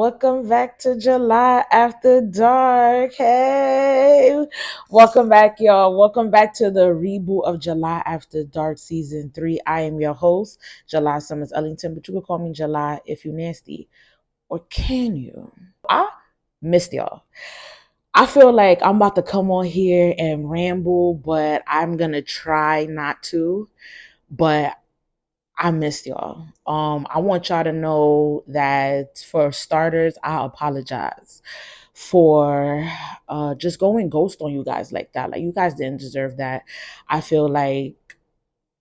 Welcome back to July After Dark. Hey, welcome back, y'all. Welcome back to the reboot of July After Dark Season 3. I am your host, July Summers Ellington, but you can call me July if you nasty. Or can you? I missed y'all. I feel like I'm about to come on here and ramble, but I'm going to try not to. But I missed y'all. I want y'all to know that for starters, I apologize for just going ghost on you guys like that. Like, you guys didn't deserve that. I feel like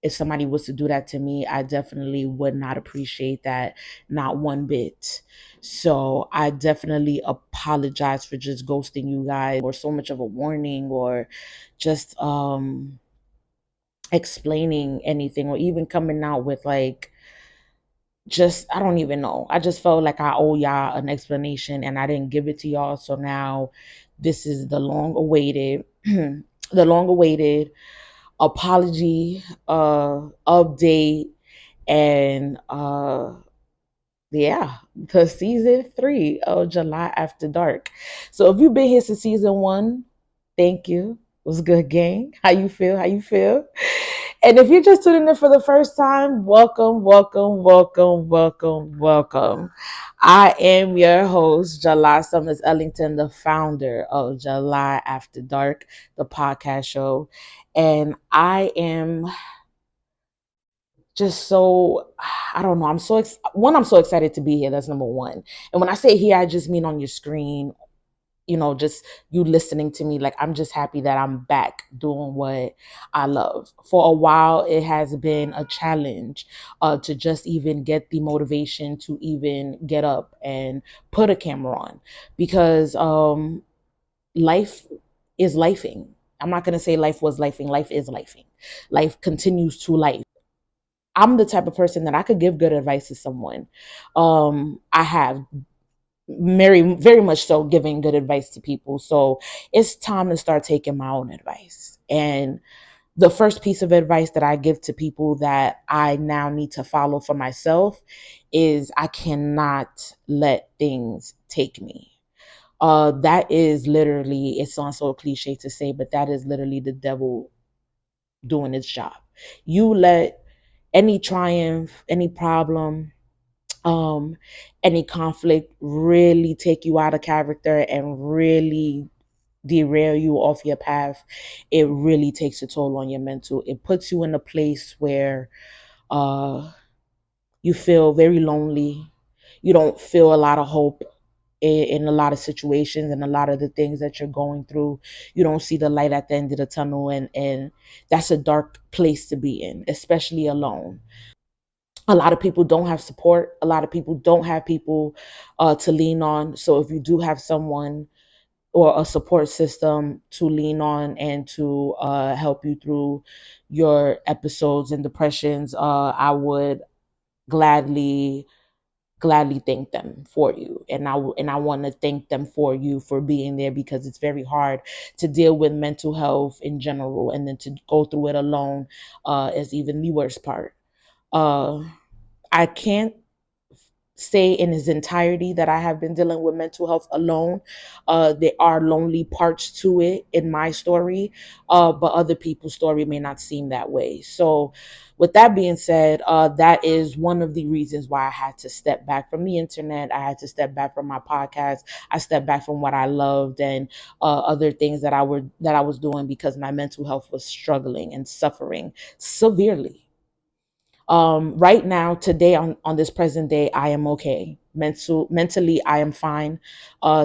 if somebody was to do that to me, I definitely would not appreciate that, not one bit. So I definitely apologize for just ghosting you guys or so much of a warning or just explaining anything or even coming out with like just I don't even know. I just felt like I owe y'all an explanation and I didn't give it to y'all. So now this is the long awaited the long awaited apology update and yeah, the season 3 of July After Dark. So if you've been here since season 1, thank you. It was a good game. How you feel? How you feel? And if you're just tuning in for the first time, welcome, welcome, welcome, welcome, welcome. I am your host, July Summers Ellington, the founder of July After Dark, the podcast show. And I am just so I don't know. I'm so excited to be here. That's number one. And when I say here, I just mean on your screen, just you listening to me. Like, I'm just happy that I'm back doing what I love. For a while, it has been a challenge to just even get the motivation to even get up and put a camera on because life is lifing. I'm not going to say life was lifing. Life is lifing. Life continues to life. I'm the type of person that I could give good advice to someone. I have very, very much so giving good advice to people. So it's time to start taking my own advice. And the first piece of advice that I give to people that I now need to follow for myself is I cannot let things take me. That is literally, it sounds so cliche to say, but that is literally the devil doing its job. You let any triumph, any problem, um, any conflict really take you out of character and really derail you off your path. It really takes a toll on your mental. It puts you in a place where uh, you feel very lonely. You don't feel a lot of hope in a lot of situations and a lot of the things that you're going through. You don't see the light at the end of the tunnel, and that's a dark place to be in, especially alone. A lot of people don't have support. A lot of people don't have people to lean on. So if you do have someone or a support system to lean on and to help you through your episodes and depressions, I would gladly thank them for you, and I want to thank them for you for being there, because it's very hard to deal with mental health in general, and then to go through it alone is even the worst part. uh I can't say in its entirety that I have been dealing with mental health alone. There are lonely parts to it in my story, but other people's story may not seem that way. So, with that being said, that is one of the reasons why I had to step back from the internet. I had to step back from my podcast. I stepped back from what I loved and other things that I was doing, because my mental health was struggling and suffering severely. Right now, today, on this present day, I am okay. Mentally, I am fine.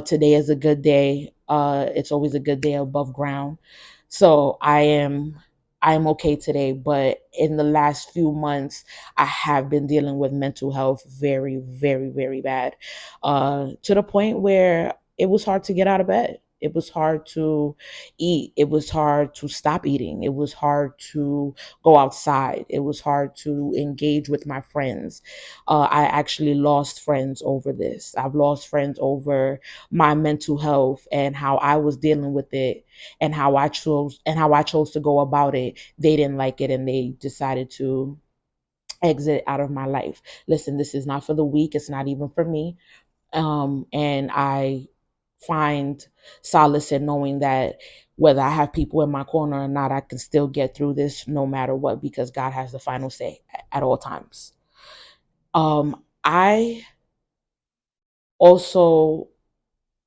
Today is a good day. It's always a good day above ground. So I am okay today. But in the last few months, I have been dealing with mental health very, very, very bad. To the point where it was hard to get out of bed. It was hard to eat. It was hard to stop eating. It was hard to go outside. It was hard to engage with my friends. I actually lost friends over this. I've lost friends over my mental health and how I was dealing with it, and how I chose to go about it. They didn't like it, and they decided to exit out of my life. Listen, this is not for the weak. It's not even for me. And I find solace in knowing that whether I have people in my corner or not, I can still get through this no matter what, because God has the final say at all times. I also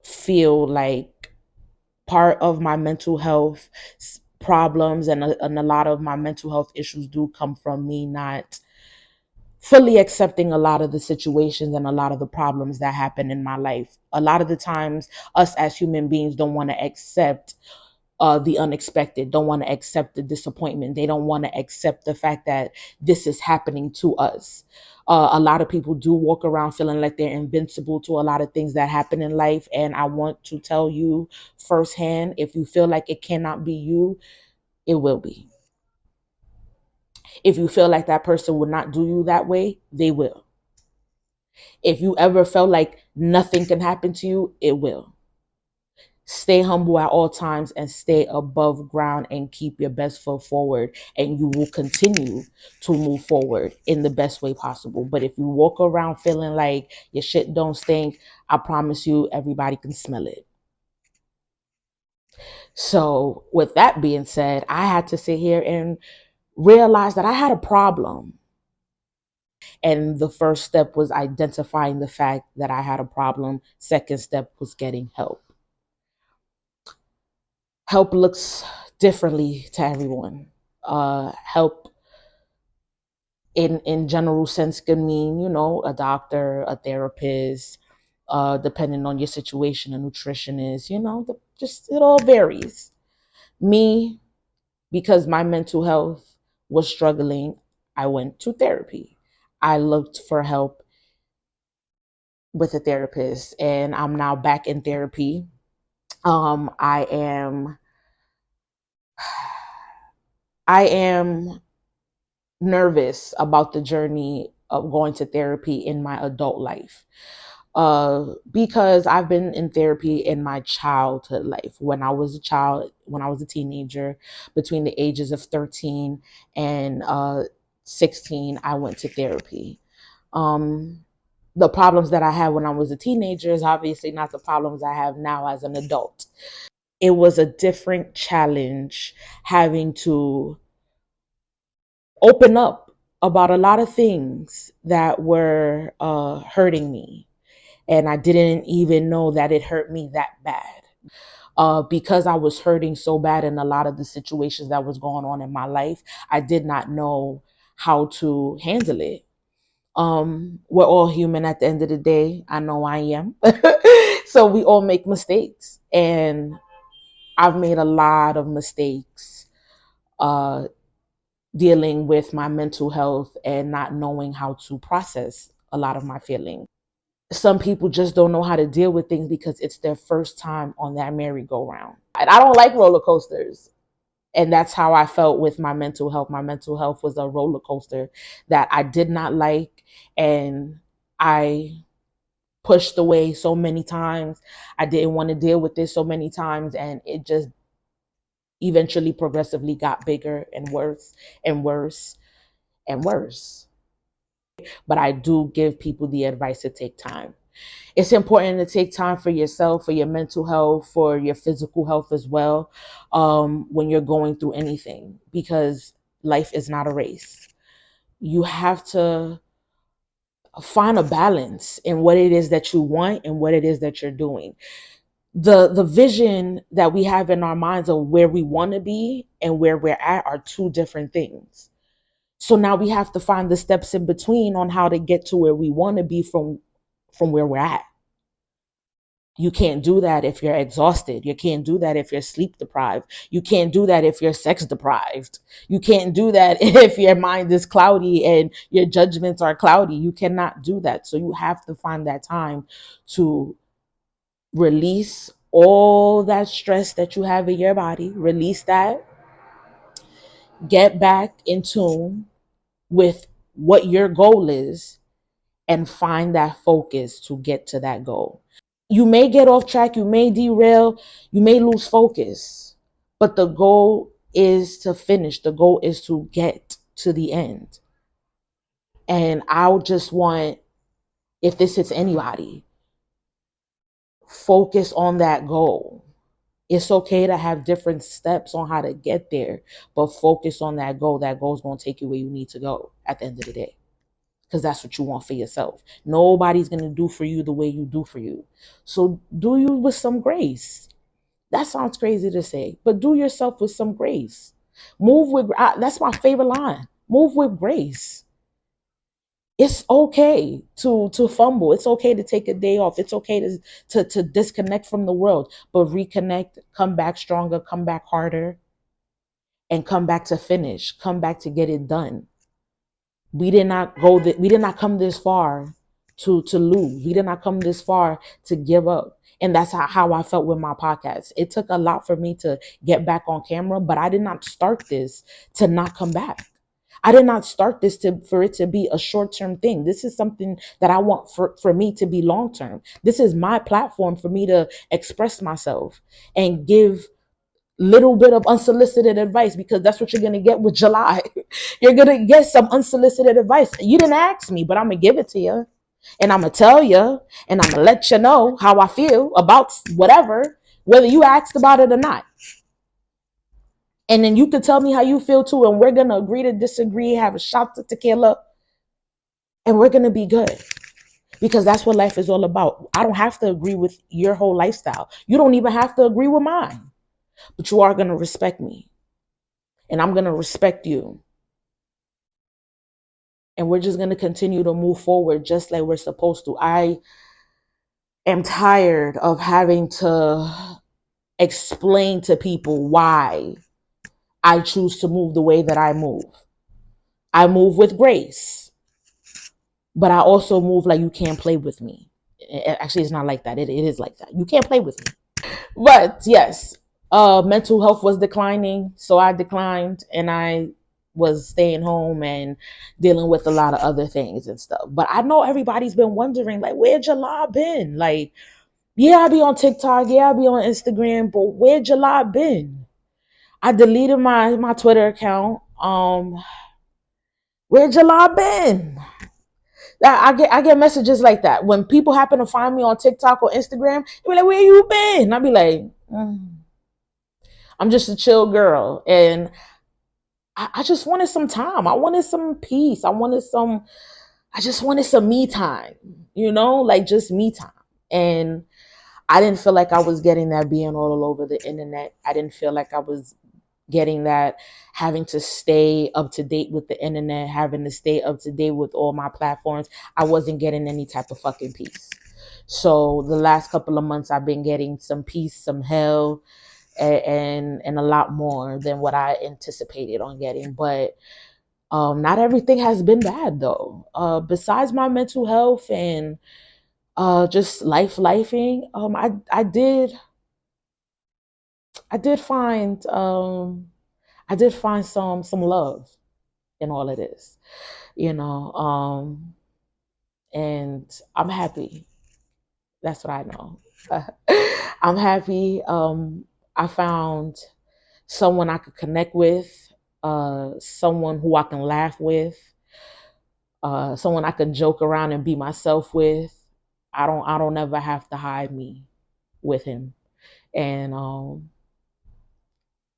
feel like part of my mental health problems and a lot of my mental health issues do come from me not fully accepting a lot of the situations and a lot of the problems that happen in my life. A lot of the times, us as human beings don't want to accept the unexpected, don't want to accept the disappointment. They don't want to accept the fact that this is happening to us. A lot of people do walk around feeling like they're invincible to a lot of things that happen in life. And I want to tell you firsthand, if you feel like it cannot be you, it will be. If you feel like that person will not do you that way, they will. If you ever felt like nothing can happen to you, it will. Stay humble at all times and stay above ground and keep your best foot forward, and you will continue to move forward in the best way possible. But if you walk around feeling like your shit don't stink, I promise you everybody can smell it. So with that being said, I had to sit here and realize that I had a problem. And the first step was identifying the fact that I had a problem. Second step was getting help. Help looks differently to everyone. Help in general sense could mean, a doctor, a therapist, depending on your situation, a nutritionist, just it all varies. Me, because my mental health was struggling, I went to therapy. I looked for help with a therapist, and I'm now back in therapy. I am I am nervous about the journey of going to therapy in my adult life. Because I've been in therapy in my childhood life. When I was a child, when I was a teenager, between the ages of 13 and 16, I went to therapy. Um, the problems that I had when I was a teenager is obviously not the problems I have now as an adult. It was a different challenge having to open up about a lot of things that were hurting me. And I didn't even know that it hurt me that bad. Because I was hurting so bad in a lot of the situations that was going on in my life, I did not know how to handle it. We're all human at the end of the day. I know I am. So we all make mistakes. And I've made a lot of mistakes uh, dealing with my mental health and not knowing how to process a lot of my feelings. Some people just don't know how to deal with things because it's their first time on that merry-go-round. And I don't like roller coasters. And that's how I felt with my mental health. My mental health was a roller coaster that I did not like. And I pushed away so many times. I didn't want to deal with this so many times. And it just eventually progressively got bigger and worse and worse and worse. But I do give people the advice to take time. It's important to take time for yourself, for your mental health, for your physical health as well, when you're going through anything, because life is not a race. You have to find a balance in what it is that you want and what it is that you're doing. The vision that we have in our minds of where we want to be and where we're at are two different things. So now we have to find the steps in between on how to get to where we want to be from where we're at. You can't do that if you're exhausted. You can't do that if you're sleep deprived. You can't do that if you're sex deprived. You can't do that if your mind is cloudy and your judgments are cloudy. You cannot do that. So you have to find that time to release all that stress that you have in your body, release that, get back in tune with what your goal is, and find that focus to get to that goal. You may get off track, you may derail, you may lose focus, but the goal is to finish. The goal is to get to the end. And I just want, if this hits anybody, focus on that goal. It's okay to have different steps on how to get there, but focus on that goal. That goal's going to take you where you need to go at the end of the day, because that's what you want for yourself. Nobody's going to do for you the way you do for you. So do you with some grace. That sounds crazy to say, but do yourself with some grace. Move with, that's my favorite line. Move with grace. It's okay to fumble. It's okay to take a day off. It's okay to disconnect from the world, but reconnect, come back stronger, come back harder, and come back to finish, come back to get it done. We did not we did not come this far to lose. We did not come this far to give up. And that's how I felt with my podcast. It took a lot for me to get back on camera, but I did not start this to not come back. I did not start this for it to be a short-term thing. This is something that I want for me to be long-term. This is my platform for me to express myself and give little bit of unsolicited advice, because that's what you're going to get with July. You're going to get some unsolicited advice. You didn't ask me, but I'm going to give it to you. And I'm going to tell you, and I'm going to let you know how I feel about whatever, whether you asked about it or not. And then you can tell me how you feel too, and we're going to agree to disagree, have a shot of tequila, and we're going to be good. Because that's what life is all about. I don't have to agree with your whole lifestyle. You don't even have to agree with mine. But you are going to respect me. And I'm going to respect you. And we're just going to continue to move forward just like we're supposed to. I am tired of having to explain to people why I choose to move the way that I move. I move with grace, but I also move like you can't play with me. Actually, it's not like that. It is like that. You can't play with me. But yes, mental health was declining. So I declined and I was staying home and dealing with a lot of other things and stuff. But I know everybody's been wondering, like, where July been? Like, yeah, I be on TikTok. Yeah, I be on Instagram. But where July been? I deleted my Twitter account. Where July been? I get messages like that when people happen to find me on TikTok or Instagram. They be like, "Where you been?" And I be like, "I'm just a chill girl," and I just wanted some time. I wanted some peace. I just wanted some me time. Like just me time. And I didn't feel like I was getting that being all over the internet. I didn't feel like I was getting that having to stay up to date with the internet, having to stay up to date with all my platforms. I wasn't getting any type of fucking peace. So the last couple of months I've been getting some peace, some hell, and a lot more than what I anticipated on getting. But not everything has been bad though. Besides my mental health and just lifing, I did find some love in all of this, you know, and I'm happy. That's what I know. I'm happy. I found someone I could connect with, someone who I can laugh with, someone I can joke around and be myself with. I don't ever have to hide me with him, and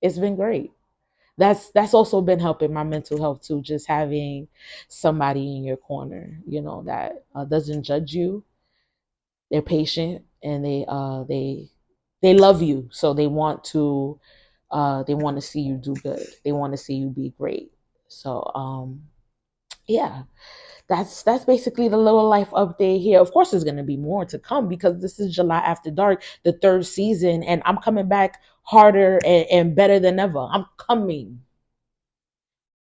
it's been great. That's also been helping my mental health too. Just having somebody in your corner, that doesn't judge you. They're patient and they love you, so they want to see you do good. They want to see you be great. So yeah, that's basically the little life update here. Of course, there's gonna be more to come because this is July After Dark, the third season, and I'm coming back harder and better than ever. I'm coming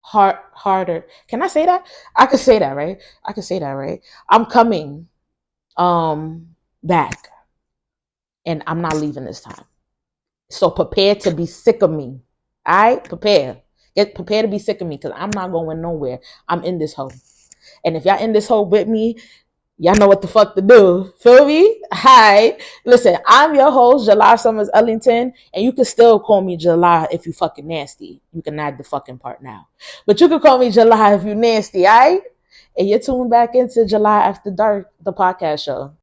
harder. Can I say that? I could say that, right? I could say that, right? I'm coming back, and I'm not leaving this time. So prepare to be sick of me. All right, get prepared to be sick of me because I'm not going nowhere. I'm in this hole, and if y'all in this hole with me, y'all know what the fuck to do. Feel me? Hi. Listen, I'm your host, July Summers Ellington, and you can still call me July if you fucking nasty. You can add the fucking part now. But you can call me July if you nasty, all right? And you're tuned back into July After Dark, the podcast show.